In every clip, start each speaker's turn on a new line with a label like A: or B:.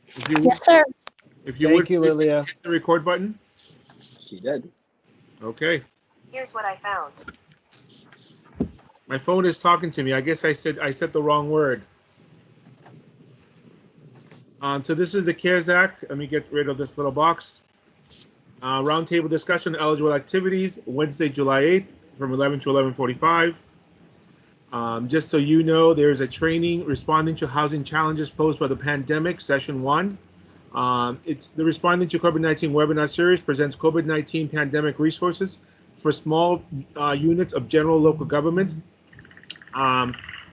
A: If you,
B: Yes, sir.
A: if you
C: Thank
A: would,
C: you,
A: please
C: Lilia.
A: hit the record button.
D: She did.
A: Okay.
E: Here's what I found.
A: My phone is talking to me. I guess I said the wrong word. So this is the CARES Act. Let me get rid of this little box. Roundtable discussion, eligible activities, Wednesday, July 8th, from 11 to 11:45. Just so you know, there's a training responding to housing challenges posed by the pandemic, session 1. It's the Responding to COVID-19 webinar series presents COVID-19 pandemic resources for small units of general local government.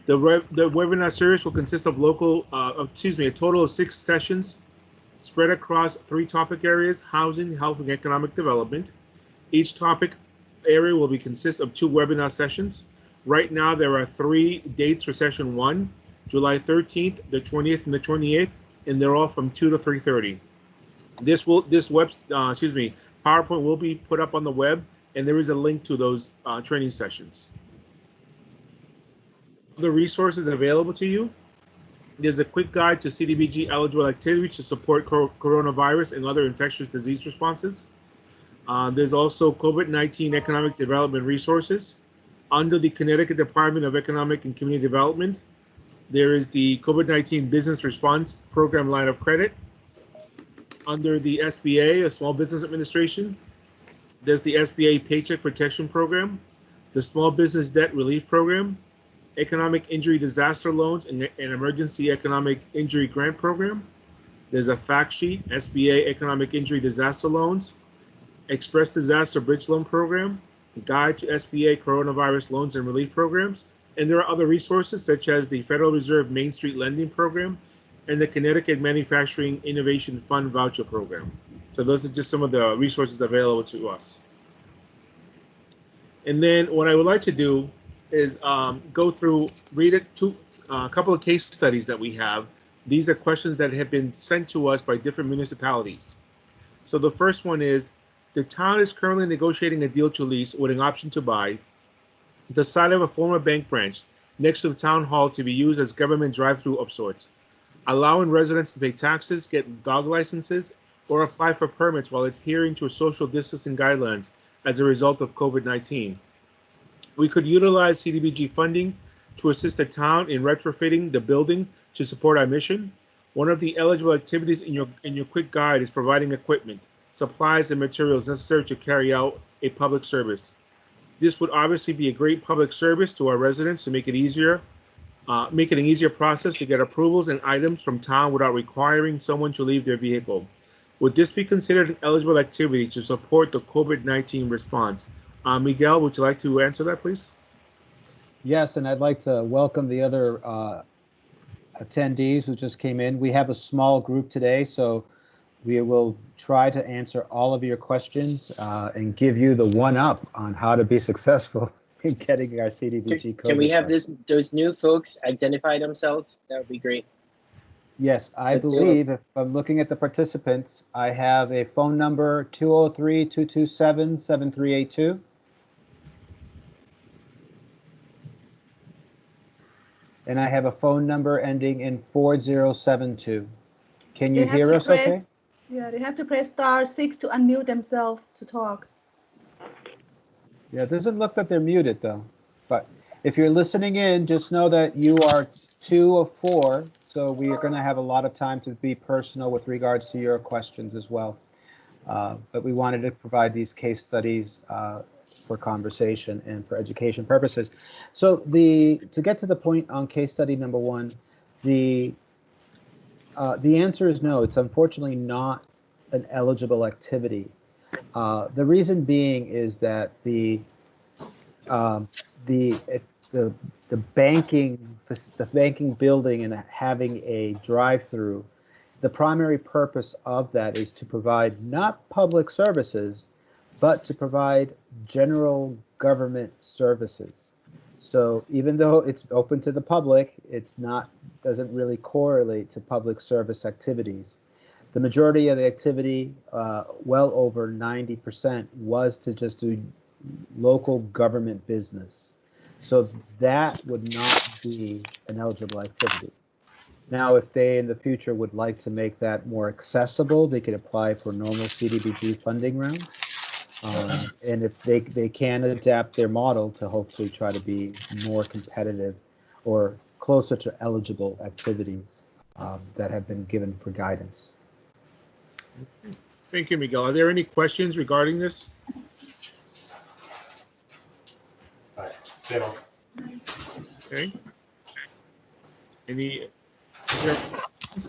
A: The webinar series will consist of a total of 6 sessions spread across 3 topic areas: housing, health, and economic development. Each topic area will consist of 2 webinar sessions. Right now, there are 3 dates for session 1, July 13th, the 20th, and the 28th, and they're all from 2 to 3:30. PowerPoint will be put up on the web, and there is a link to those training sessions. Other resources available to you. There's a quick guide to CDBG eligible activities to support coronavirus and other infectious disease responses. There's also COVID-19 economic development resources. Under the Connecticut Department of Economic and Community Development, there is the COVID-19 Business Response Program line of credit. Under the SBA, the Small Business Administration, there's the SBA Paycheck Protection Program, the Small Business Debt Relief Program, Economic Injury Disaster Loans and Emergency Economic Injury Grant Program. There's a fact sheet, SBA Economic Injury Disaster Loans, Express Disaster Bridge Loan Program, Guide to SBA Coronavirus Loans and Relief Programs, and there are other resources such as the Federal Reserve Main Street Lending Program and the Connecticut Manufacturing Innovation Fund Voucher Program. So those are just some of the resources available to us. And then what I would like to do is read a couple of case studies that we have. These are questions that have been sent to us by different municipalities. So the first one is, the town is currently negotiating a deal to lease with an option to buy the site of a former bank branch next to the town hall to be used as government drive-through of sorts, allowing residents to pay taxes, get dog licenses, or apply for permits while adhering to social distancing guidelines as a result of COVID-19. We could utilize CDBG funding to assist the town in retrofitting the building to support our mission. One of the eligible activities in your quick guide is providing equipment, supplies, and materials necessary to carry out a public service. This would obviously be a great public service to our residents to make it an easier process to get approvals and items from town without requiring someone to leave their vehicle. Would this be considered an eligible activity to support the COVID-19 response? Miguel, would you like to answer that, please?
C: Yes, and I'd like to welcome the other attendees who just came in. We have a small group today, so we will try to answer all of your questions and give you the one-up on how to be successful in getting our CDBG code.
D: Can we have those new folks identify themselves? That would be great.
C: Yes, I believe if I'm looking at the participants, I have a phone number 203-227-7382. And I have a phone number ending in 4072. Can you hear us okay?
F: Yeah, they have to press *6 to unmute themselves to talk.
C: Yeah, it doesn't look that they're muted though. But if you're listening in, just know that you are 2 of 4. So we are going to have a lot of time to be personal with regards to your questions as well. But we wanted to provide these case studies for conversation and for education purposes. So to get to the point on case study number 1, the answer is no. It's unfortunately not an eligible activity. The reason being is that the banking building and having a drive-through, the primary purpose of that is to provide not public services, but to provide general government services. So even though it's open to the public, doesn't really correlate to public service activities. The majority of the activity, well over 90%, was to just do local government business. So that would not be an eligible activity. Now, if they in the future would like to make that more accessible, they could apply for normal CDBG funding rounds. And if they can adapt their model to hopefully try to be more competitive or closer to eligible activities that have been given for guidance.
A: Thank you, Miguel. Are there any questions regarding this? Okay. Any?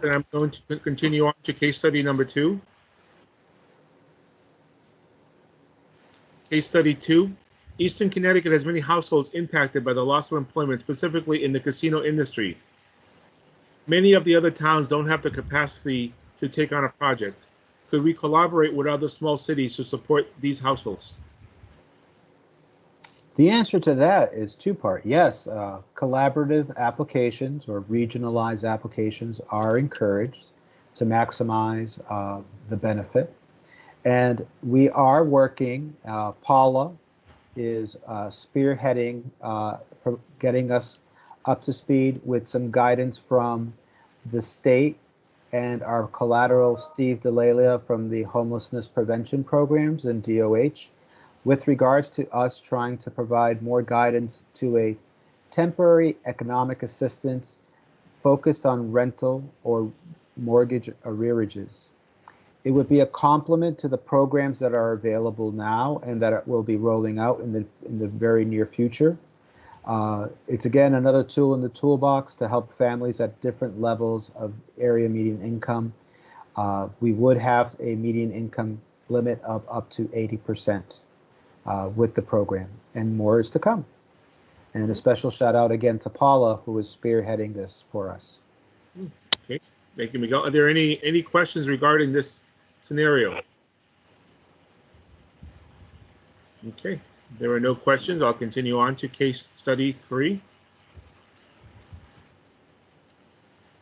A: And I'm going to continue on to case study number 2. Case study 2. Eastern Connecticut has many households impacted by the loss of employment, specifically in the casino industry. Many of the other towns don't have the capacity to take on a project. Could we collaborate with other small cities to support these households?
C: The answer to that is two-part. Yes, collaborative applications or regionalized applications are encouraged to maximize the benefit. And we are working, Paula is spearheading, getting us up to speed with some guidance from the state and our collateral, Steve DeLalia from the homelessness prevention programs and DOH, with regards to us trying to provide more guidance to a temporary economic assistance focused on rental or mortgage arrearages. It would be a complement to the programs that are available now and that will be rolling out in the very near future. It's again another tool in the toolbox to help families at different levels of area median income. We would have a median income limit of up to 80% with the program, and more is to come. And a special shout out again to Paula, who is spearheading this for us.
A: Okay, thank you, Miguel. Are there any questions regarding this scenario? Okay, there are no questions. I'll continue on to case study 3.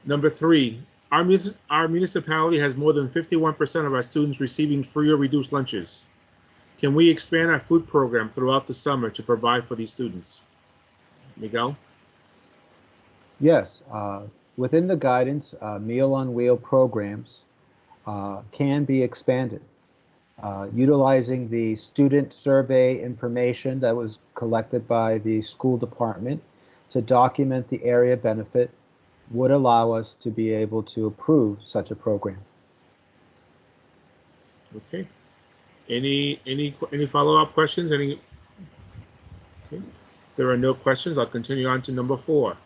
A: Number 3, our municipality has more than 51% of our students receiving free or reduced lunches. Can we expand our food program throughout the summer to provide for these students? Miguel?
C: Yes, within the guidance, Meal on Wheel programs can be expanded, utilizing the student survey information that was collected by the school department to document the area benefit would allow us to be able to approve such a program.
A: Okay. Any follow-up questions? Okay. There are no questions. I'll continue on to number 4.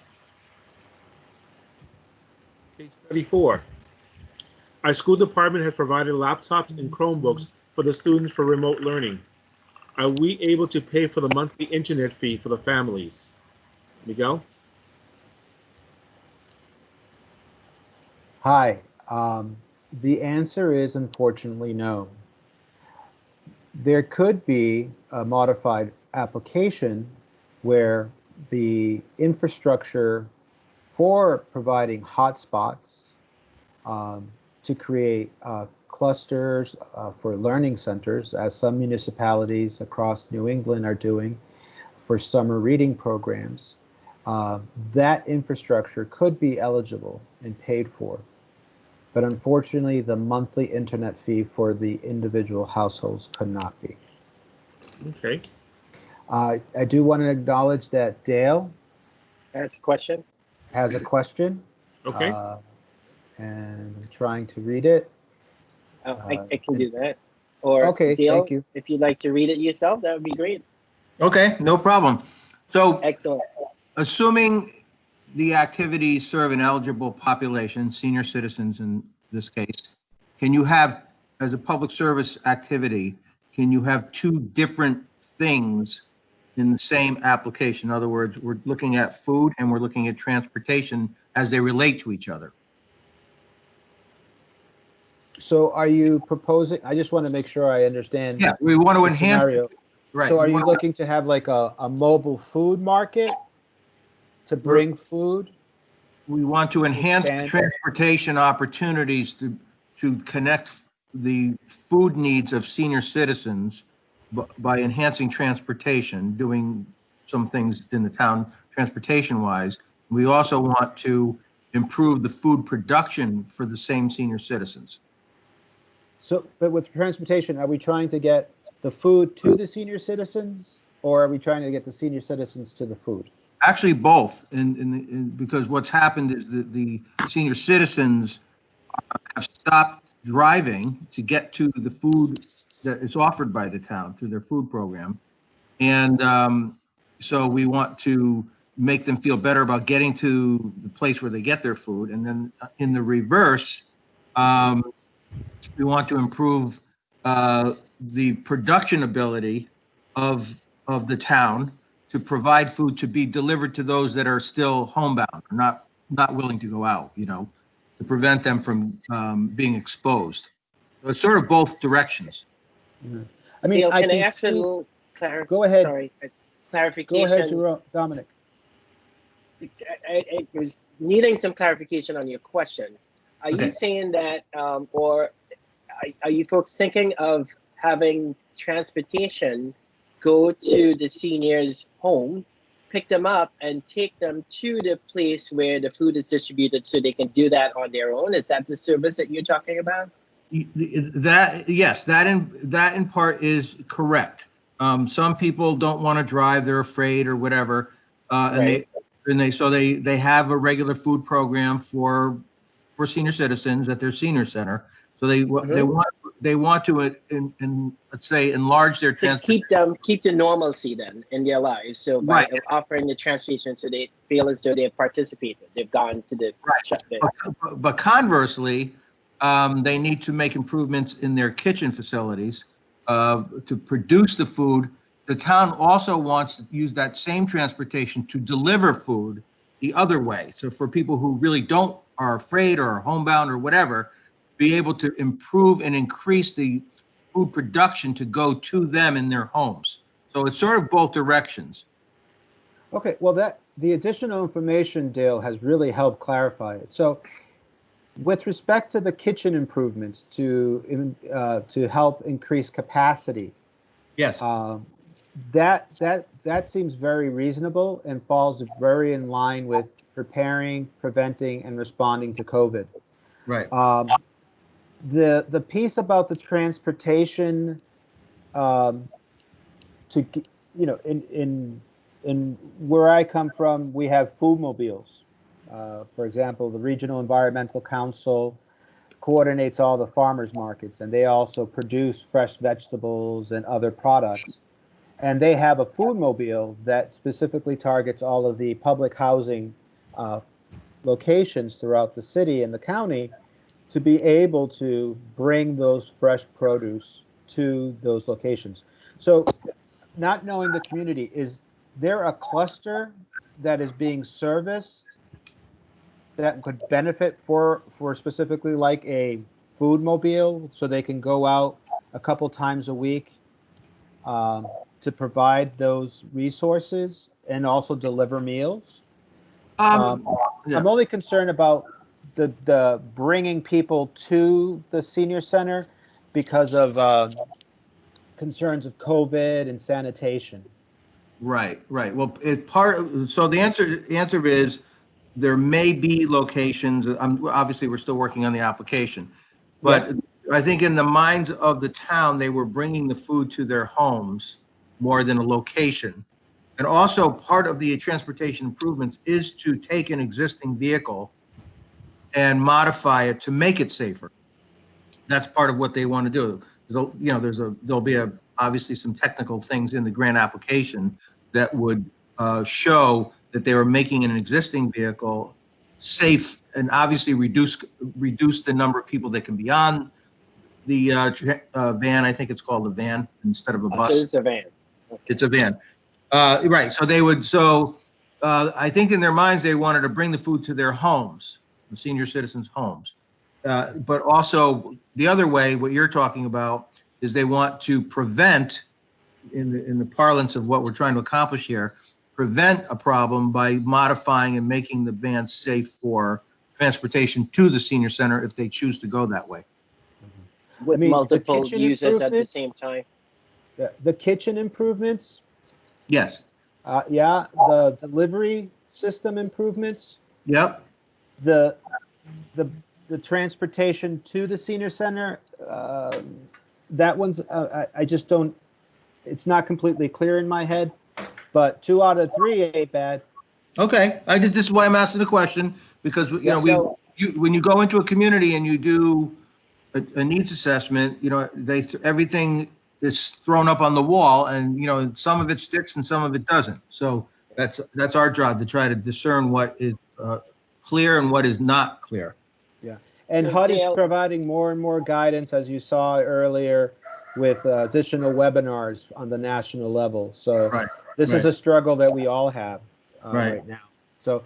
A: Case study 4. Our school department has provided laptops and Chromebooks for the students for remote learning. Are we able to pay for the monthly internet fee for the families? Miguel?
C: Hi, the answer is unfortunately no. There could be a modified application where the infrastructure for providing hotspots to create clusters for learning centers, as some municipalities across New England are doing for summer reading programs, that infrastructure could be eligible and paid for. But unfortunately, the monthly internet fee for the individual households could not be.
A: Okay.
C: I do want to acknowledge that Dale
D: That's a question.
C: has a question.
A: Okay.
C: And I'm trying to read it.
D: Oh, I can do that. Or
C: Okay,
D: Dale,
C: thank you.
D: if you'd like to read it yourself, that would be great.
B: Okay, no problem. So
D: Excellent.
B: assuming the activities serve an eligible population, senior citizens in this case, can you have, as a public service activity, can you have 2 different things in the same application? In other words, we're looking at food and we're looking at transportation as they relate to each other.
C: So are you proposing, I just want to make sure I understand.
B: Yeah, we want to
C: the
B: enhance.
C: scenario.
B: Right.
C: So are
B: we
C: you
B: want-
C: looking to have like a mobile food market to bring food?
B: We want to enhance
C: expand.
B: transportation opportunities to connect the food needs of senior citizens by enhancing transportation, doing some things in the town transportation-wise. We also want to improve the food production for the same senior citizens.
C: So, but with transportation, are we trying to get the food to the senior citizens, or are we trying to get the senior citizens to the food?
B: Actually, both, because what's happened is that the senior citizens have stopped driving to get to the food that is offered by the town through their food program. And so we want to make them feel better about getting to the place where they get their food. And then in the reverse, we want to improve the production ability of the town to provide food to be delivered to those that are still homebound, or not willing to go out, to prevent them from being exposed. So it's sort of both directions.
C: I mean,
D: Dale,
C: I
D: can I
C: can
D: ask a
C: see,
D: little
C: go ahead.
D: Sorry,
C: Go
D: clarification?
C: ahead, Jerome, Dominic.
D: I was needing some clarification on your question. Are
B: Okay.
D: you saying that, or are you folks thinking of having transportation go to the seniors' home, pick them up, and take them to the place where the food is distributed so they can do that on their own? Is that the service that you're talking about?
B: Yes, that in part is correct. Some people don't want to drive; they're afraid or whatever,
D: Right.
B: so they have a regular food program for senior citizens at their senior center. So they want to let's say enlarge their
D: To
B: transportation.
D: keep the normalcy then in their lives. So by
B: Right.
D: offering the transportation, so they feel as though they have participated, they've gone to the
B: But conversely, they need to make improvements in their kitchen facilities to produce the food. The town also wants to use that same transportation to deliver food the other way. So for people who really are afraid or are homebound or whatever, be able to improve and increase the food production to go to them in their homes. So it's sort of both directions.
C: Okay, well, the additional information, Dale, has really helped clarify it. So, with respect to the kitchen improvements to help increase capacity,
B: Yes.
C: that seems very reasonable and falls very in line with preparing, preventing, and responding to COVID.
B: Right.
C: The piece about the transportation, to in where I come from, we have food mobiles. For example, the Regional Environmental Council coordinates all the farmers markets, and they also produce fresh vegetables and other products. And they have a food mobile that specifically targets all of the public housing locations throughout the city and the county to be able to bring those fresh produce to those locations. So, not knowing the community, is there a cluster that is being serviced that could benefit for specifically like a food mobile, so they can go out a couple times a week to provide those resources and also deliver meals?
B: Yeah.
C: I'm only concerned about the bringing people to the senior center because of concerns of COVID and sanitation.
B: Right. Well, so the answer is there may be locations. Obviously we're still working on the application, but I think in the minds of the town, they were bringing the food to their homes more than a location. And also part of the transportation improvements is to take an existing vehicle and modify it to make it safer. That's part of what they want to do. There'll be obviously some technical things in the grant application that would show that they were making an existing vehicle safe and obviously reduce the number of people that can be on the van. I think it's called a van instead of a bus.
D: So it's a van. Okay.
B: It's a van. Right. So they would. So I think in their minds they wanted to bring the food to their homes, the senior citizens' homes. But also the other way, what you're talking about is they want to prevent, in the parlance of what we're trying to accomplish here, prevent a problem by modifying and making the van safe for transportation to the senior center if they choose to go that way.
D: With multiple users at the same time.
C: The kitchen improvements,
B: Yes.
C: the delivery system improvements.
B: Yep.
C: The, the, the transportation to the senior center, that one's, I just don't, it's not completely clear in my head, but 2 out of 3 ain't bad.
B: Okay, this is why I'm asking the question, because, you know,
D: So-
B: when you go into a community and you do a needs assessment, you know, everything is thrown up on the wall, and, you know, some of it sticks and some of it doesn't. So that's our job, to try to discern what is clear and what is not clear.
C: Yeah, and
D: So
C: HUD is
D: Dale-
C: providing more and more guidance, as you saw earlier, with additional webinars on the national level. So
B: Right,
C: this is
B: right.
C: a struggle that we all have
B: Right.
C: right now. So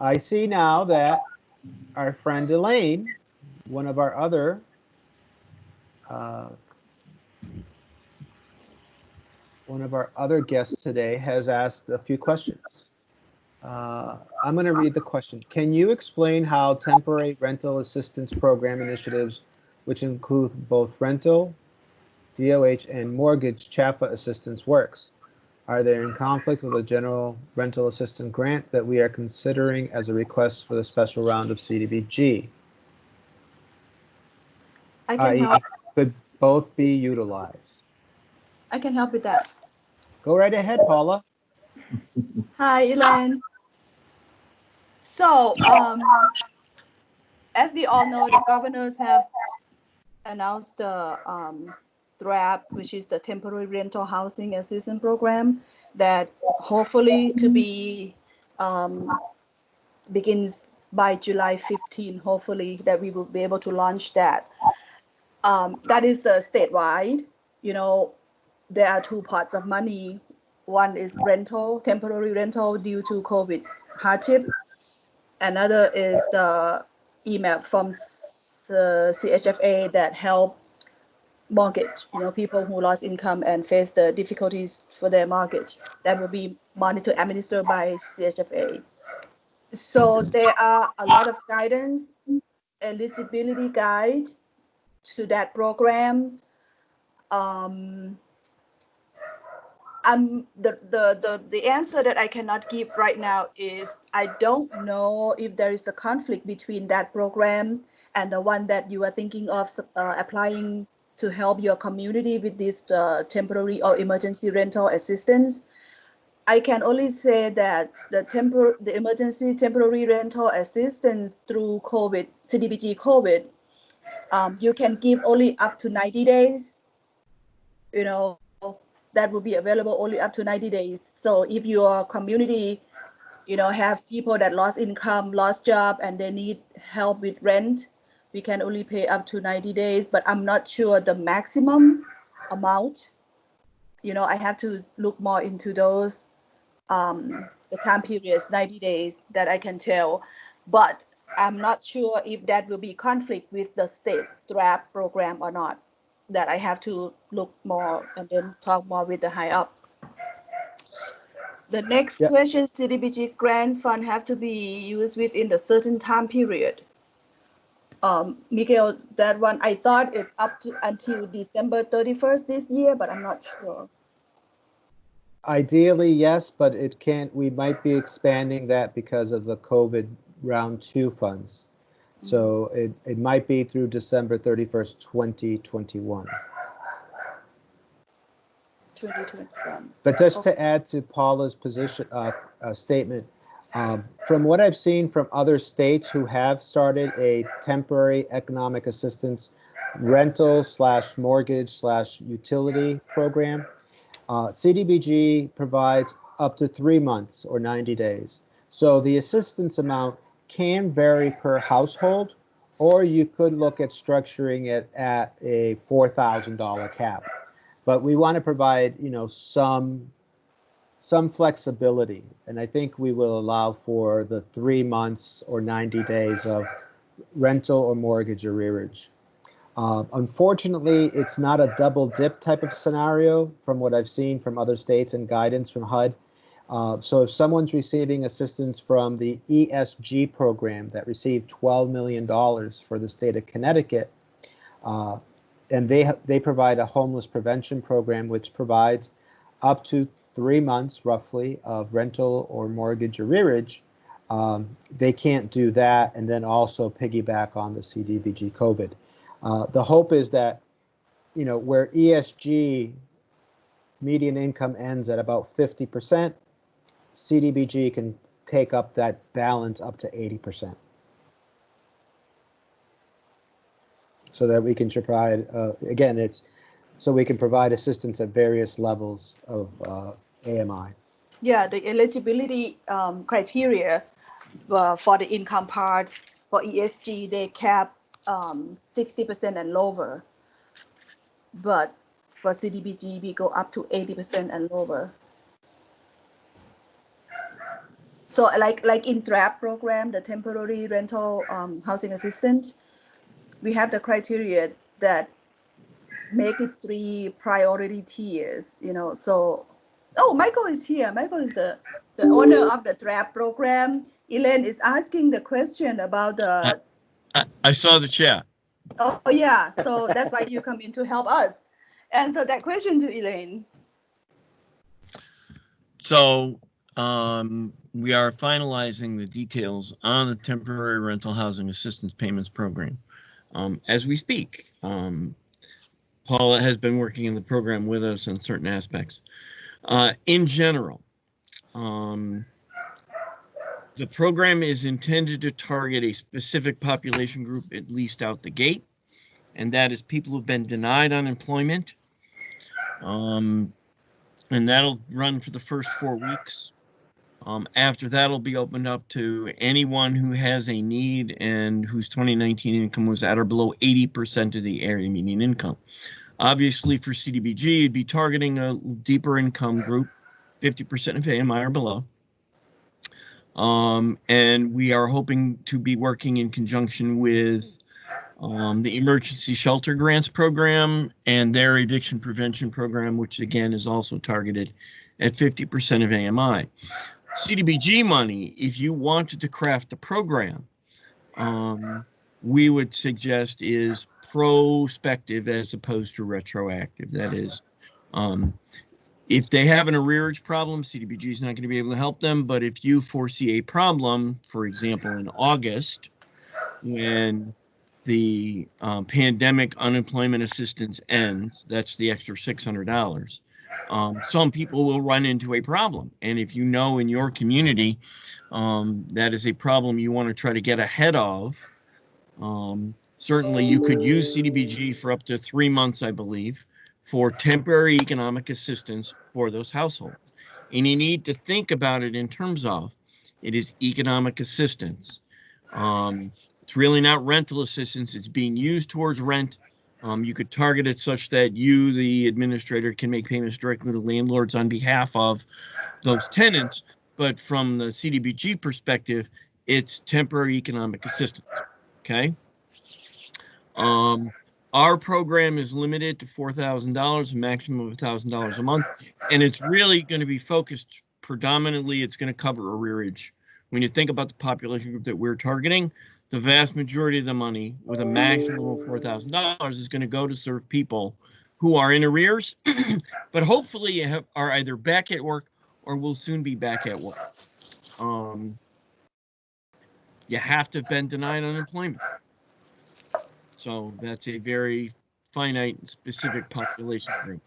C: I see now that our friend Elaine, one of our other guests today, has asked a few questions. I'm going to read the question. Can you explain how temporary rental assistance program initiatives, which include both rental, DOH, and mortgage CHAFA assistance works? Are they in conflict with the general rental assistance grant that we are considering as a request for the special round of CDBG?
F: I can
C: I.e.,
F: help.
C: could both be utilized?
F: I can help with that.
C: Go right ahead, Paula.
F: Hi, Elaine. So, as we all know, the governors have announced the draft, which is the temporary rental housing assistance program, that hopefully to be begins by July 15. Hopefully that we will be able to launch that. That is the statewide. You know, there are 2 parts of money. One is rental, temporary rental due to COVID hardship. Another is the EMAP from CHFA that help mortgage, you know, people who lost income and face the difficulties for their mortgage. That will be monitored, administered by CHFA. So there are a lot of guidance, eligibility guide to that program. The answer that I cannot give right now is I don't know if there is a conflict between that program and the one that you are thinking of applying to help your community with this temporary or emergency rental assistance. I can only say that the emergency temporary rental assistance through COVID, CDBG COVID, you can give only up to 90 days. You know, that will be available only up to 90 days. So if your community, you know, have people that lost income, lost job, and they need help with rent, we can only pay up to 90 days, but I'm not sure the maximum amount. You know, I have to look more into those, the time periods, 90 days, that I can tell. But I'm not sure if that will be conflict with the state draft program or not. That I have to look more and then talk more with the high up. The next
C: Yeah.
F: question, CDBG grants fund have to be used within the certain time period. Miguel, that one, I thought it's up to until December 31st this year, but I'm not sure.
C: Ideally, yes, but it can't, we might be expanding that because of the COVID round 2 funds. So it might be through December 31st, 2021.
F: 2021.
C: But just to add to Paula's position, statement, from what I've seen from other states who have started a temporary economic assistance rental / mortgage / utility program, CDBG provides up to 3 months or 90 days. So the assistance amount can vary per household, or you could look at structuring it at a $4,000 cap. But we want to provide, you know, some flexibility, and I think we will allow for the 3 months or 90 days of rental or mortgage arrearage. Unfortunately, it's not a double dip type of scenario from what I've seen from other states and guidance from HUD. So if someone's receiving assistance from the ESG program that received $12 million for the state of Connecticut, and they provide a homeless prevention program which provides up to 3 months roughly of rental or mortgage arrearage, They can't do that and then also piggyback on the CDBG COVID. The hope is that, you know, where ESG median income ends at about 50%, CDBG can take up that balance up to 80%. So that we can provide, again, it's so we can provide assistance at various levels of AMI.
F: Yeah, the eligibility criteria for the income part for ESG, they cap 60% and lower. But for CDBG, we go up to 80% and lower. So like in DRAP program, the temporary rental housing assistance, we have the criteria that make it 3 priority tiers, you know. So, oh, Michael is here. Michael is the owner of the DRAP program. Elaine is asking the question about the.
E: I saw the chat.
F: Oh, yeah. So that's why you come in to help us answer that question to Elaine.
E: So we are finalizing the details on the temporary rental housing assistance payments program as we speak. Paula has been working in the program with us on certain aspects. In general, the program is intended to target a specific population group, at least out the gate, and that is people who've been denied unemployment. And that'll run for the first 4 weeks. After that, it'll be opened up to anyone who has a need and whose 2019 income was at or below 80% of the area median income. Obviously, for CDBG, it'd be targeting a deeper income group, 50% of AMI or below. And we are hoping to be working in conjunction with the Emergency Shelter Grants Program and their eviction prevention program, which again is also targeted at 50% of AMI. CDBG money, if you wanted to craft a program, we would suggest is prospective as opposed to retroactive. That is, if they have an arrearage problem, CDBG is not going to be able to help them. But if you foresee a problem, for example, in August, when the pandemic unemployment assistance ends, that's the extra $600. Some people will run into a problem. And if you know in your community that is a problem you want to try to get ahead of, certainly you could use CDBG for up to 3 months, I believe, for temporary economic assistance for those households. And you need to think about it in terms of it is economic assistance. It's really not rental assistance. It's being used towards rent. You could target it such that you, the administrator, can make payments directly to landlords on behalf of those tenants. But from the CDBG perspective, it's temporary economic assistance. Okay. Our program is limited to $4,000, a maximum of $1,000 a month, and it's really going to be focused predominantly. It's going to cover arrearage. When you think about the population group that we're targeting, the vast majority of the money, with a maximum of $4,000, is going to go to serve people who are in arrears, but hopefully are either back at work or will soon be back at work. You have to have been denied unemployment. So that's a very finite and specific population group.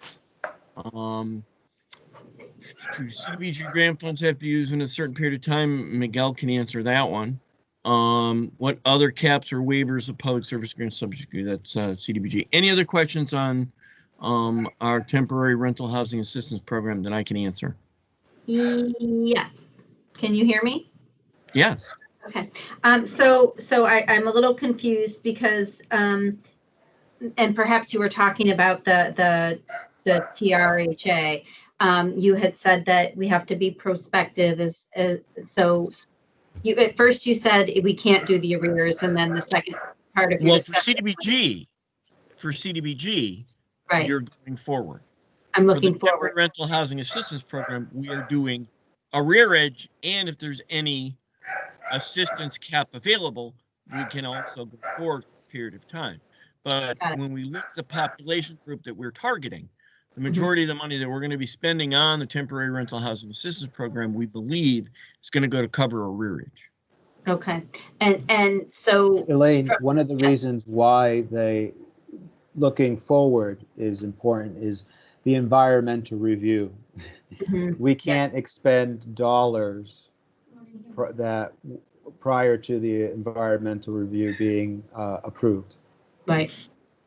E: CDBG grant funds have to be used in a certain period of time. Miguel can answer that one. What other caps or waivers of public service grants subject to? That's CDBG. Any other questions on our temporary rental housing assistance program that I can answer?
G: Yes. Can you hear me?
E: Yes.
G: Okay. So I'm a little confused because, and perhaps you were talking about the TRHA. You had said that we have to be prospective. So you at first you said we can't do the arrears, and then the second part of your discussion.
E: For CDBG,
G: right,
E: you're going forward.
G: I'm looking
E: for the
G: forward.
E: Rental housing assistance program, we are doing arrearage, and if there's any assistance cap available, we can also go forward for a period of time. But when we look at the population group that we're targeting, the majority of the money that we're going to be spending on the temporary rental housing assistance program, we believe, is going to go to cover arrearage.
G: Okay. And so,
C: Elaine, one of the reasons why looking forward is important is the environmental review.
G: mhm,
C: We
G: yes,
C: can't expend dollars prior to the environmental review being approved
G: right.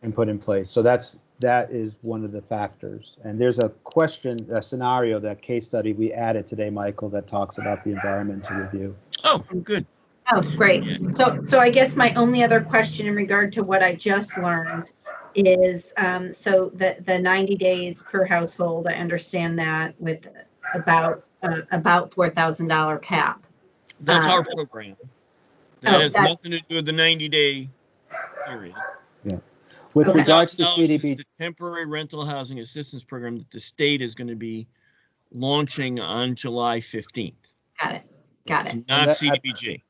C: and put in place. So that is one of the factors. And there's a scenario, that case study we added today, Michael, that talks about the environmental review.
E: Oh, good.
G: Oh, great. So I guess my only other question in regard to what I just learned is, so the 90 days per household, I understand that with about $4,000 cap.
E: That's
G: Uh,
E: our program. That
G: oh,
E: has
G: that's-
E: nothing to do with the 90-day period.
C: With
G: Okay.
C: regards to
E: $4,000 is
C: CDBG,
E: the temporary rental housing assistance program that the state is going to be launching on July 15th.
G: Got it. Got
E: It's
G: it.
E: not
C: that-
E: CDBG.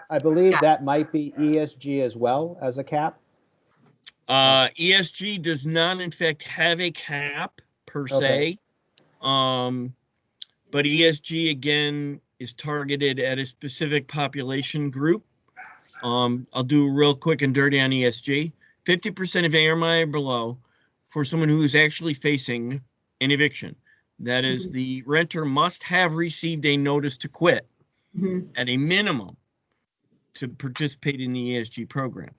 C: I believe
G: Yeah.
C: that might be ESG as well as a cap.
E: ESG does not, in fact, have a cap per
C: Okay.
E: se. But ESG, again, is targeted at a specific population group. I'll do real quick and dirty on ESG. 50% of AMI or below for someone who is actually facing an eviction. That is, the renter must have received a notice to quit
G: Mhm.
E: at a minimum to participate in the ESG program.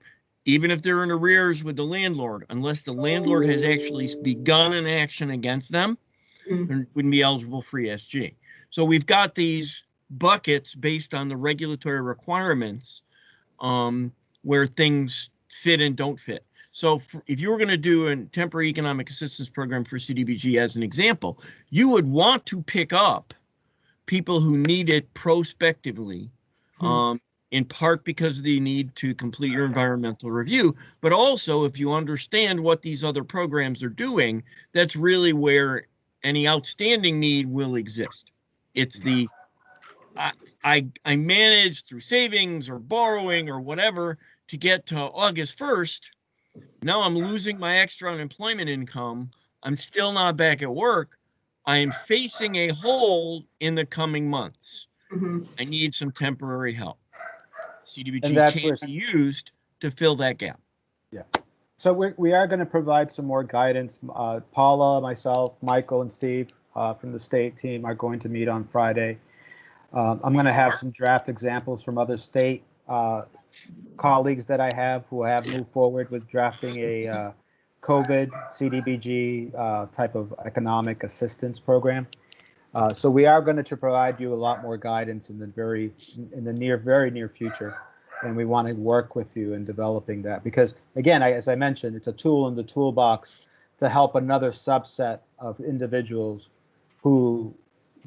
E: Even if they're in arrears with the landlord, unless the landlord has actually begun an action against them, they wouldn't be eligible for ESG. So we've got these buckets based on the regulatory requirements, where things fit and don't fit. So if you were going to do a temporary economic assistance program for CDBG as an example, you would want to pick up people who need it prospectively, in part because of the need to complete your environmental review, but also if you understand what these other programs are doing, that's really where any outstanding need will exist. It's the I managed through savings or borrowing or whatever to get to August 1st. Now I'm losing my extra unemployment income. I'm still not back at work. I am facing a hole in the coming months.
G: Mhm.
E: I need some temporary help.
C: And
E: CDBG
C: that's
E: can
C: where-
E: be used to fill that gap.
C: So we are going to provide some more guidance. Paula, myself, Michael, and Steve from the state team are going to meet on Friday. I'm going to have some draft examples from other state colleagues that I have who have moved forward with drafting a COVID CDBG type of economic assistance program. So we are going to provide you a lot more guidance in the very near future. And we want to work with you in developing that because, again, as I mentioned, it's a tool in the toolbox to help another subset of individuals who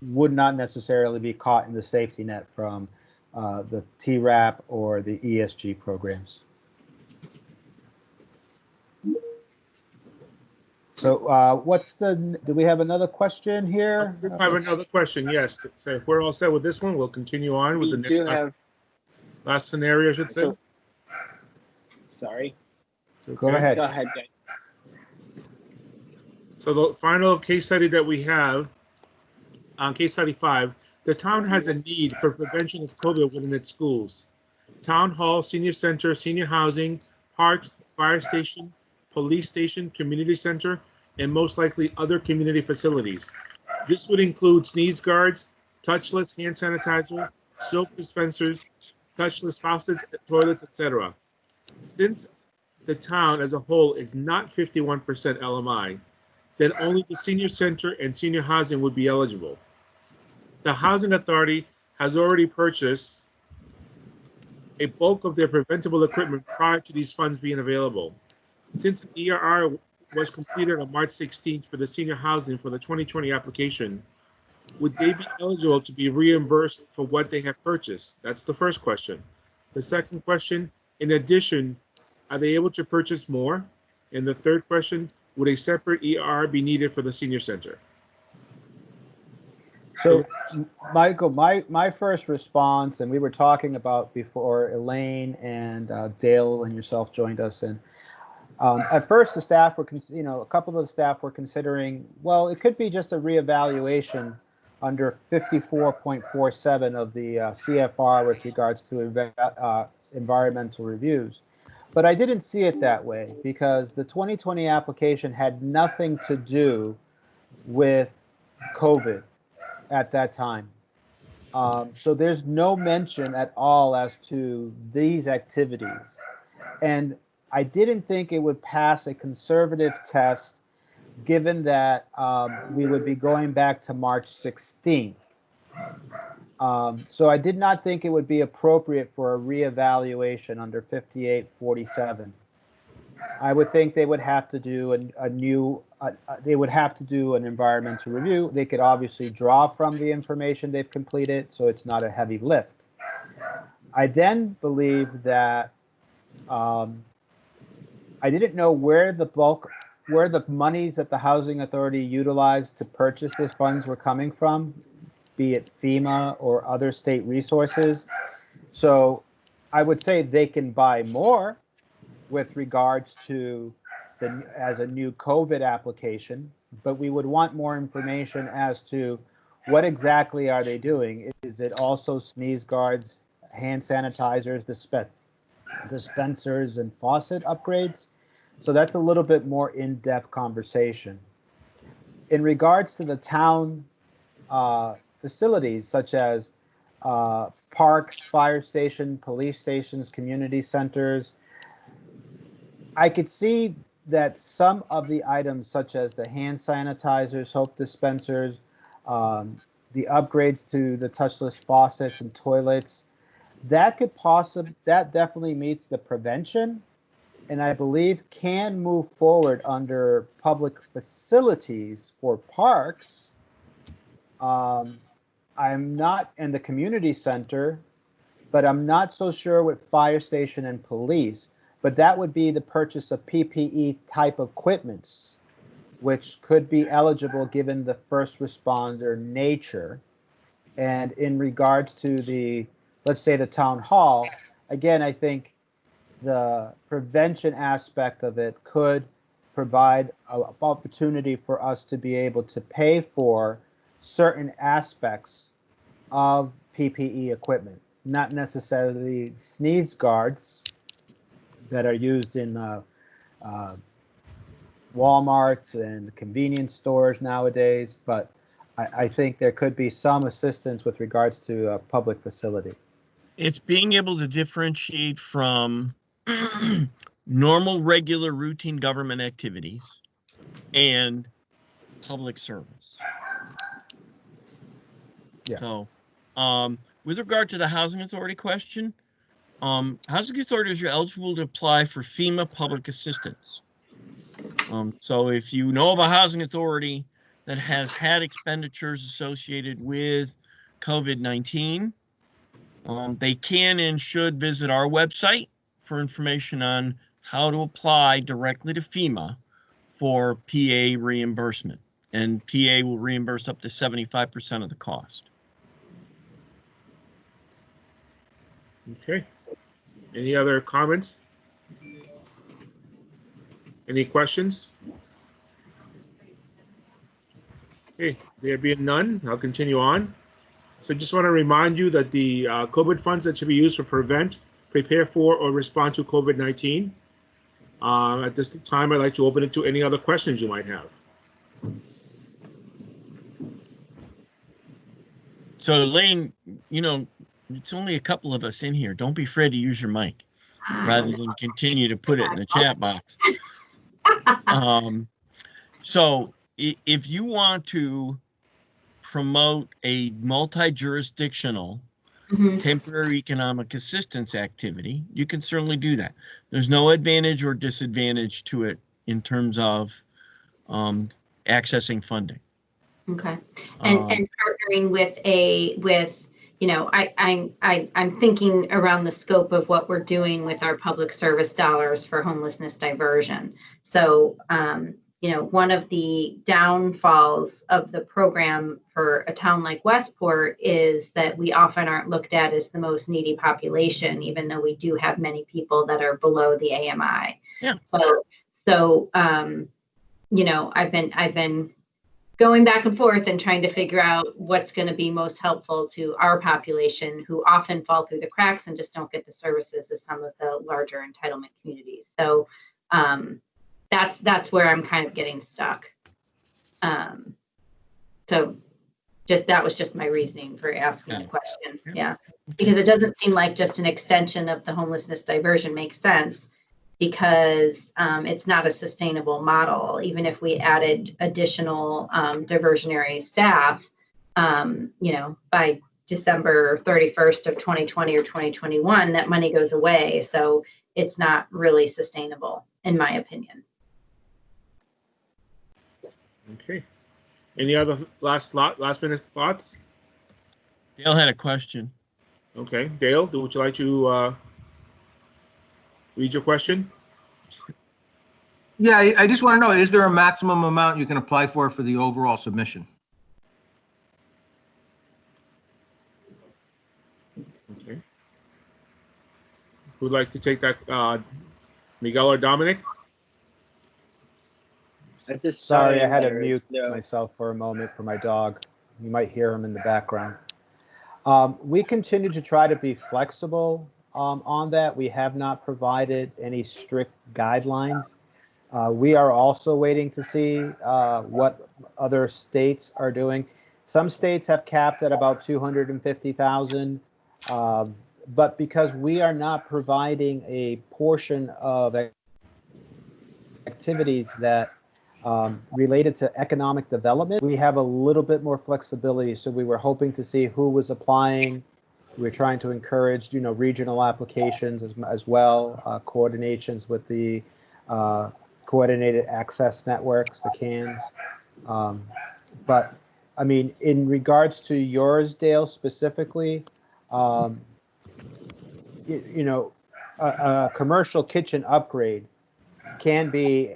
C: would not necessarily be caught in the safety net from the TRAP or the ESG programs. So do we have another question here?
A: We have another question, yes. So if we're all set with this one, we'll continue on with
D: We
A: the
D: do
A: next
D: have,
A: last scenario, I should say.
D: so, sorry,
C: Go ahead.
D: go ahead, guys.
A: So the final case study that we have, on case study 5, the town has a need for prevention of COVID within its schools. Town hall, senior center, senior housing, parks, fire station, police station, community center, and most likely other community facilities. This would include sneeze guards, touchless hand sanitizer, soap dispensers, touchless faucets, toilets, etc. Since the town as a whole is not 51% LMI, then only the senior center and senior housing would be eligible. The Housing Authority has already purchased a bulk of their preventable equipment prior to these funds being available. Since an ERR was completed on March 16th for the senior housing for the 2020 application, would they be eligible to be reimbursed for what they have purchased? That's the first question. The second question, in addition, are they able to purchase more? And the third question, would a separate ERR be needed for the senior center?
C: So, Michael, my first response, and we were talking about before Elaine and Dale and yourself joined us, and at first the staff were, a couple of the staff were considering, well, it could be just a reevaluation under 54.47 of the CFR with regards to environmental reviews. But I didn't see it that way because the 2020 application had nothing to do with COVID at that time. So there's no mention at all as to these activities. And I didn't think it would pass a conservative test given that we would be going back to March 16th. So I did not think it would be appropriate for a reevaluation under 5847. I would think they would have to do they would have to do an environmental review. They could obviously draw from the information they've completed, so it's not a heavy lift. I then believe that I didn't know where the monies that the Housing Authority utilized to purchase these funds were coming from, be it FEMA or other state resources. So I would say they can buy more with regards to as a new COVID application, but we would want more information as to what exactly are they doing. Is it also sneeze guards, hand sanitizers, dispensers, and faucet upgrades? So that's a little bit more in-depth conversation. In regards to the town facilities such as parks, fire station, police stations, community centers, I could see that some of the items such as the hand sanitizers, soap dispensers, the upgrades to the touchless faucets and toilets, that definitely meets the prevention, and I believe can move forward under public facilities for parks. I'm not in the community center, but I'm not so sure with fire station and police, but that would be the purchase of PPE type equipments, which could be eligible given the first responder nature. And in regards to let's say the town hall, again, I think the prevention aspect of it could provide an opportunity for us to be able to pay for certain aspects of PPE equipment, not necessarily sneeze guards that are used in Walmarts and convenience stores nowadays, but I think there could be some assistance with regards to a public facility.
E: It's being able to differentiate from normal, regular, routine government activities and public service.
C: Yeah.
E: So, with regard to the Housing Authority question, Housing authorities are eligible to apply for FEMA public assistance. So if you know of a housing authority that has had expenditures associated with COVID-19, they can and should visit our website for information on how to apply directly to FEMA for PA reimbursement. And PA will reimburse up to 75% of the cost.
A: Okay. Any other comments? Any questions? Okay, there being none, I'll continue on. So just want to remind you that the COVID funds that should be used to prevent, prepare for, or respond to COVID-19. At this time, I'd like to open it to any other questions you might have.
E: So Elaine, you know, it's only a couple of us in here. Don't be afraid to use your mic rather than continue to put it in the chat box. So if you want to promote a multi-jurisdictional temporary economic assistance activity, you can certainly do that. There's no advantage or disadvantage to it in terms of accessing funding.
G: Okay, and partnering with you know, I'm thinking around the scope of what we're doing with our public service dollars for homelessness diversion. So, you know, one of the downfalls of the program for a town like Westport is that we often aren't looked at as the most needy population, even though we do have many people that are below the AMI.
E: Yeah.
G: So, you know, I've been going back and forth and trying to figure out what's going to be most helpful to our population, who often fall through the cracks and just don't get the services as some of the larger entitlement communities. So that's where I'm kind of getting stuck. So that was just my reasoning for asking the question. Yeah, because it doesn't seem like just an extension of the homelessness diversion makes sense, because it's not a sustainable model. Even if we added additional diversionary staff, by December 31st of 2020 or 2021, that money goes away. So it's not really sustainable, in my opinion.
A: Okay. Any other last minute thoughts?
E: Dale had a question.
A: Okay, Dale, would you like to read your question?
B: Yeah, I just want to know, is there a maximum amount you can apply for the overall submission?
A: Okay. Who'd like to take that, Miguel or Dominic?
D: At this
C: Sorry, I
D: time,
C: had to
D: there
C: mute
D: is no-
C: myself for a moment for my dog. You might hear him in the background. We continue to try to be flexible on that. We have not provided any strict guidelines. We are also waiting to see what other states are doing. Some states have capped at about 250,000, but because we are not providing a portion of activities that related to economic development, we have a little bit more flexibility. So we were hoping to see who was applying. We're trying to encourage, regional applications as well, coordinations with the coordinated access networks, the CANs. But I mean, in regards to yours, Dale, specifically, a commercial kitchen upgrade can be,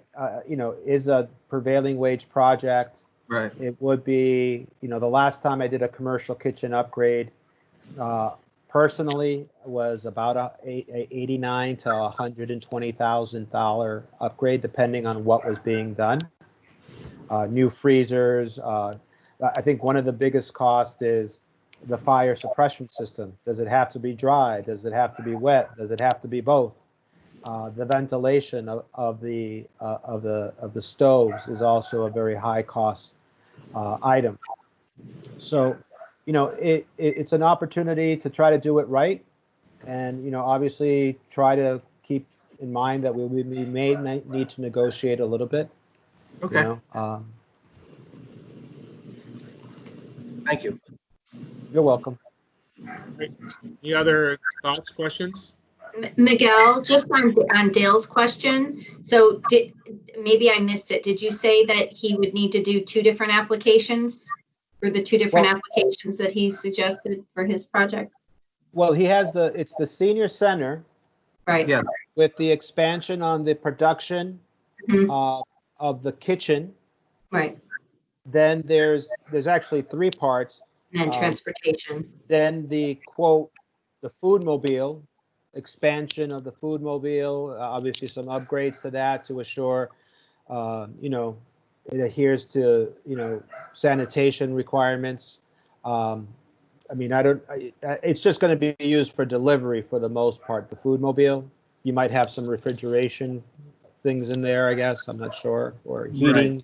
C: is a prevailing wage project.
B: Right.
C: It would be, the last time I did a commercial kitchen upgrade, personally, was about a $89,000 to $120,000 upgrade, depending on what was being done. New freezers. I think one of the biggest costs is the fire suppression system. Does it have to be dry? Does it have to be wet? Does it have to be both? The ventilation of the stoves is also a very high cost item. So, it's an opportunity to try to do it right, and obviously try to keep in mind that we may need to negotiate a little bit.
B: Okay. Thank you.
C: You're welcome.
A: Any other thoughts, questions?
G: Miguel, just on Dale's question, so maybe I missed it. Did you say that he would need to do 2 different applications for the 2 different applications that he suggested for his project?
C: Well, it's the senior center,
G: Right.
B: Yeah.
C: with the expansion on the production of the kitchen.
G: Right.
C: Then there's actually 3 parts.
G: And then transportation.
C: Then the quote, the food mobile, expansion of the food mobile, obviously some upgrades to that to assure, it adheres to, sanitation requirements. It's just going to be used for delivery for the most part, the food mobile. You might have some refrigeration things in there, I guess, I'm not sure, or heating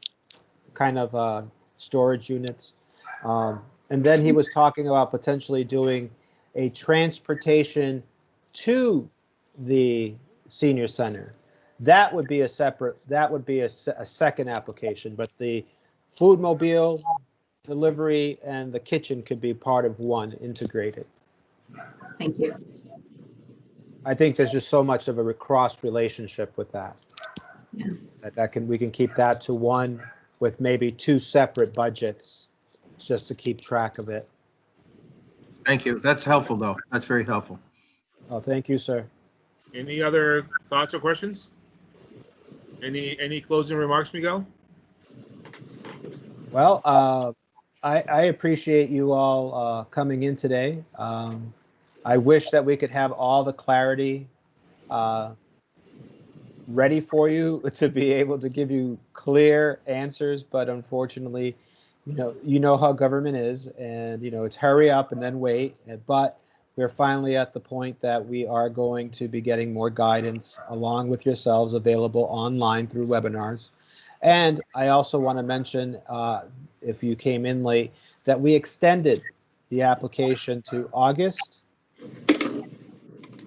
C: kind of storage units. And then he was talking about potentially doing a transportation to the senior center. That would be a second application, but the food mobile, delivery, and the kitchen could be part of one integrated.
G: Thank you.
C: I think there's just so much of a cross relationship with that.
G: Yeah.
C: We can keep that to one with maybe 2 separate budgets just to keep track of it.
B: Thank you. That's helpful, though. That's very helpful.
C: Oh, thank you, sir.
A: Any other thoughts or questions? Any closing remarks, Miguel?
C: Well, I appreciate you all coming in today. I wish that we could have all the clarity ready for you to be able to give you clear answers, but unfortunately, you know how government is, and it's hurry up and then wait. But we're finally at the point that we are going to be getting more guidance along with yourselves available online through webinars. And I also want to mention, if you came in late, that we extended the application to August.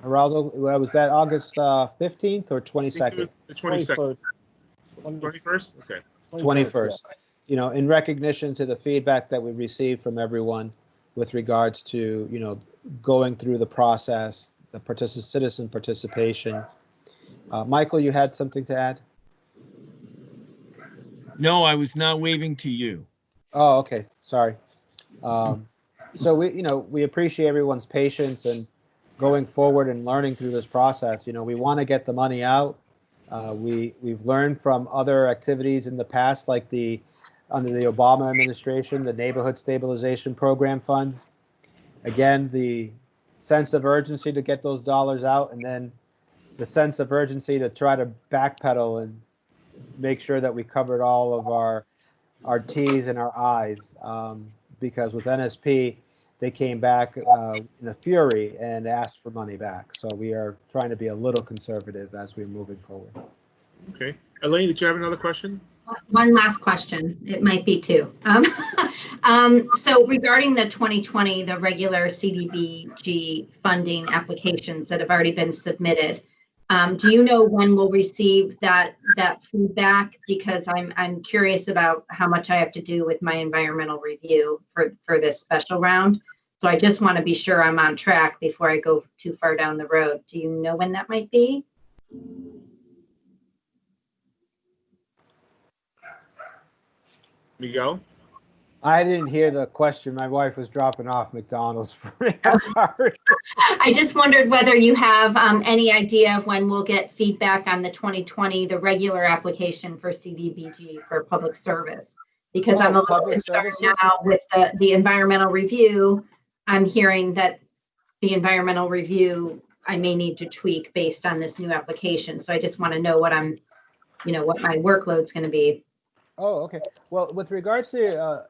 C: Geraldo, was that August 15th or 22nd?
A: The 22nd.
H: 21st.
A: 21st? Okay.
C: 21st. In recognition to the feedback that we received from everyone with regards to, going through the process, the citizen participation. Michael, you had something to add?
E: No, I was not waving to you.
C: Oh, okay. Sorry. So we appreciate everyone's patience and going forward and learning through this process. We want to get the money out. We've learned from other activities in the past, like under the Obama administration, the Neighborhood Stabilization Program funds. Again, the sense of urgency to get those dollars out, and then the sense of urgency to try to backpedal and make sure that we covered all of our T's and our I's, because with NSP, they came back in a fury and asked for money back. So we are trying to be a little conservative as we're moving forward.
A: Okay. Elaine, did you have another question?
G: One last question. It might be two. So regarding the 2020, the regular CDBG funding applications that have already been submitted, do you know when we'll receive that feedback? Because I'm curious about how much I have to do with my environmental review for this special round. So I just want to be sure I'm on track before I go too far down the road. Do you know when that might be?
A: Miguel?
C: I didn't hear the question. My wife was dropping off McDonald's for me. I'm sorry.
G: I just wondered whether you have any idea of when we'll get feedback on the 2020, the regular application for CDBG for public service. Because I'm a little concerned now with the environmental review. I'm hearing that the environmental review, I may need to tweak based on this new application. So I just want to know what what my workload's going to be.
C: Oh, okay. Well, with regards to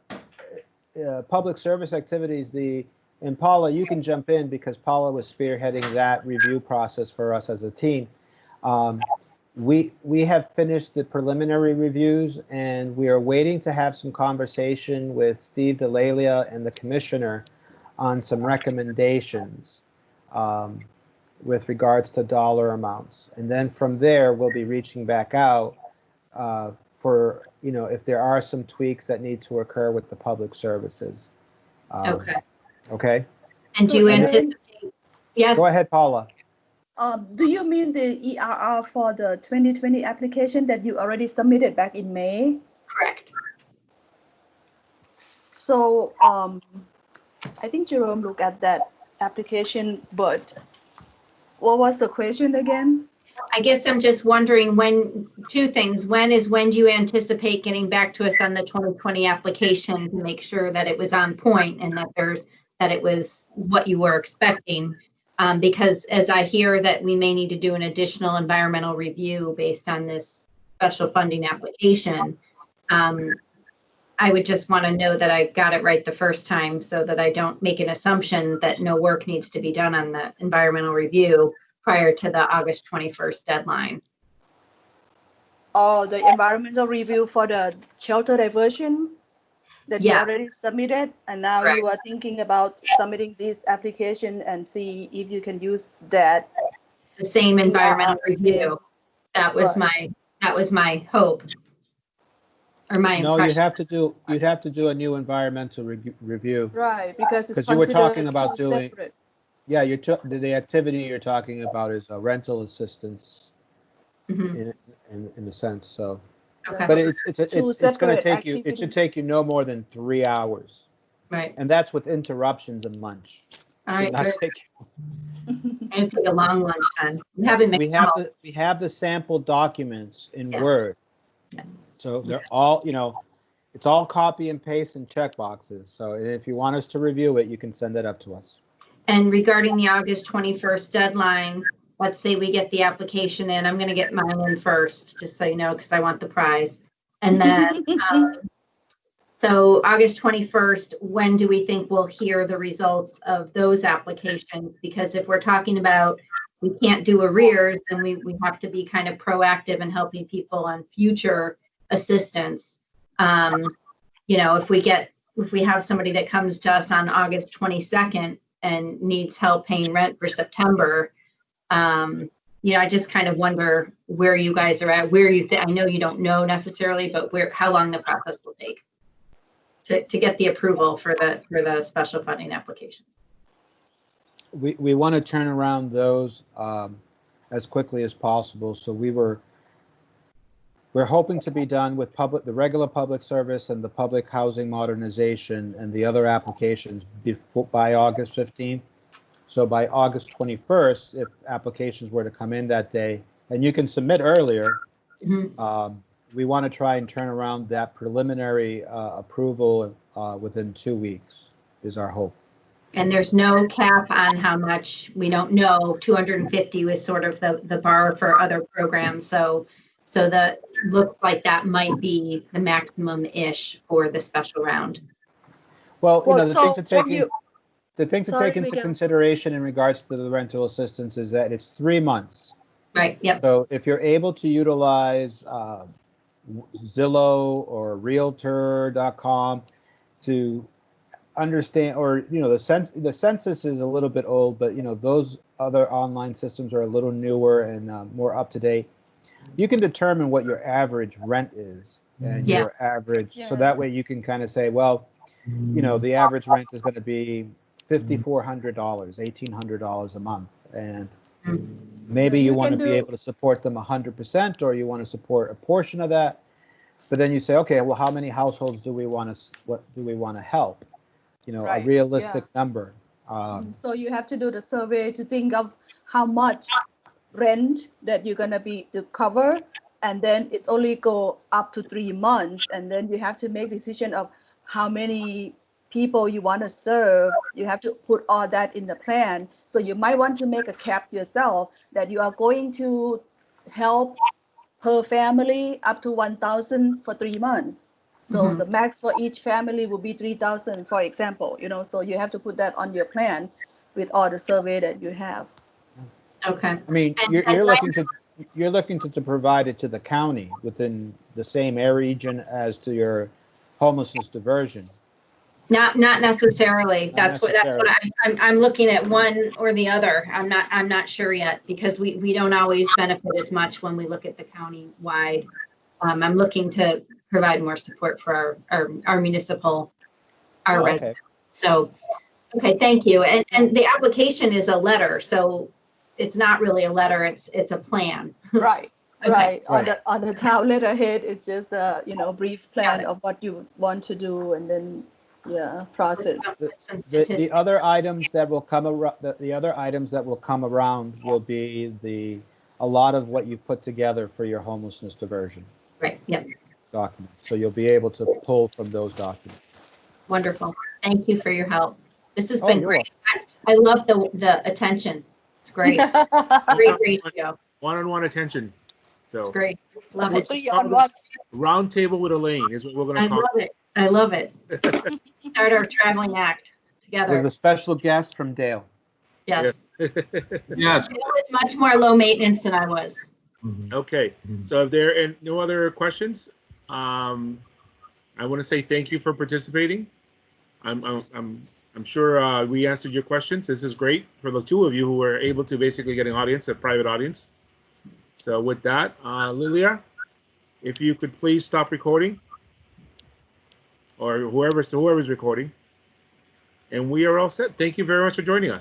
C: public service activities, and Paula, you can jump in because Paula was spearheading that review process for us as a team. We have finished the preliminary reviews, and we are waiting to have some conversation with Steve DeLalia and the commissioner on some recommendations with regards to dollar amounts. And then from there, we'll be reaching back out for, if there are some tweaks that need to occur with the public services.
G: Okay.
C: Okay.
G: And do you anticipate? Yes.
C: Go ahead, Paula.
F: Do you mean the ERR for the 2020 application that you already submitted back in May?
G: Correct.
F: So I think Jerome looked at that application, but what was the question again?
G: I guess I'm just wondering two things. When do you anticipate getting back to us on the 2020 application to make sure that it was on point and that it was what you were expecting? Because as I hear that we may need to do an additional environmental review based on this special funding application, I would just want to know that I got it right the first time so that I don't make an assumption that no work needs to be done on the environmental review prior to the August 21st deadline.
F: Oh, the environmental review for the shelter diversion that you already submitted, and now you are thinking about submitting this application and see if you can use that.
G: The same environmental review. That was my hope. Or my impression.
C: No, you'd have to do a new environmental review.
F: Right, because it's
C: you were talking
F: considered
C: about
F: two
C: doing.
F: separate.
C: Yeah, the activity you're talking about is a rental assistance, in a sense. So,
G: Okay.
C: but it's going to take you. It should
F: activities.
C: take you no more than 3 hours,
G: Right.
C: and that's with interruptions and lunch.
G: All right.
C: Should not take-
G: And take a long lunch time.
C: we have the sample documents in Word.
G: Yeah.
C: So they're all, it's all copy and paste and check boxes. So if you want us to review it, you can send it up to us.
G: And regarding the August 21st deadline, let's say we get the application in, I'm going to get mine in first, just so you know, because I want the prize. And then So August 21st, when do we think we'll hear the results of those applications? Because if we're talking about we can't do arrears, then we have to be kind of proactive in helping people on future assistance. You know, if we have somebody that comes to us on August 22nd and needs help paying rent for September, you know, I just kind of wonder where you guys are at, where you think, I know you don't know necessarily, but how long the process will take to get the approval for the special funding application.
C: We want to turn around those as quickly as possible. So we're hoping to be done with the regular public service and the public housing modernization and the other applications by August 15th. So by August 21st, if applications were to come in that day, and you can submit earlier, we want to try and turn around that preliminary approval within 2 weeks is our hope.
G: And there's no cap on how much, we don't know. 250 was sort of the bar for other programs. So that looks like that might be the maximum-ish for the special round.
C: Well, you know, the
F: so
C: thing to take
F: when you-
C: the thing to
F: Sorry,
C: take into
F: Miguel.
C: consideration in regards to the rental assistance is that it's 3 months.
G: Right, yep.
C: So if you're able to utilize Zillow or Realtor.com to understand, or you know, the census is a little bit old, but you know, those other online systems are a little newer and more up to date. You can determine what your average rent is and
G: Yeah.
C: your average, so
F: Yeah.
C: that way you can kind of say, well, you know, the average rent is going to be $5,400, $1,800 a month, and maybe
F: Yeah,
C: you
F: you
C: want to
F: can
C: be
F: do-
C: able to support them 100%, or you want to support a portion of that. But then you say, okay, well, how many households do we want to help? You know,
F: Right,
C: a realistic number.
F: So you have to do the survey to think of how much rent that you're gonna be to cover, and then it's only go up to 3 months, and then you have to make decision of how many people you want to serve. You have to put all that in the plan. So you might want to make a cap yourself that you are going to help per family up to 1,000 for 3 months. So the max for each family will be 3,000, for example. You know, so you have to put that on your plan with all the survey that you have.
G: Okay.
C: I mean, you're looking to provide it to the county within the same area region as to your homelessness diversion.
G: Not necessarily.
C: Not
G: That's what
C: necessarily.
G: I'm looking at, one or the other. I'm not sure yet, because we don't always benefit as much when we look at the county wide. I'm looking to provide more support for our municipal, our
C: Oh, okay.
G: residents. So, okay, thank you. And the application is a letter, so it's not really a letter, it's a plan.
F: Right.
G: Okay.
F: Right.
C: Right.
F: On the town letterhead, it's just a, you know, brief plan
G: it.
F: of what you want to do, and then, yeah, process.
G: Some
C: The
G: statistics.
C: other items that will come around, the other items that will come around will be a lot of what you put together for your homelessness diversion
G: Right, yep,
C: document. So you'll be able to pull from those documents.
G: wonderful. Thank you for your help. This has
C: Oh,
G: been
C: you're
G: great. I love the attention. It's great. Great ratio.
A: One-on-one attention. So
G: It's great. Love
A: we'll
G: it.
A: just call this round table with Elaine is what we're
G: I
A: going to call
G: love it. I love it. Start our traveling act
C: With
G: together.
C: a special guest from Dale.
G: Yes.
A: it.
H: Yes.
G: It was much more low maintenance than I was.
A: Okay, so if there are no other questions, I want to say thank you for participating. I'm sure we answered your questions. This is great for the two of you who were able to basically get an audience, a private audience. So with that, Lilia, if you could please stop recording, or whoever's recording, and we are all set. Thank you very much for joining us.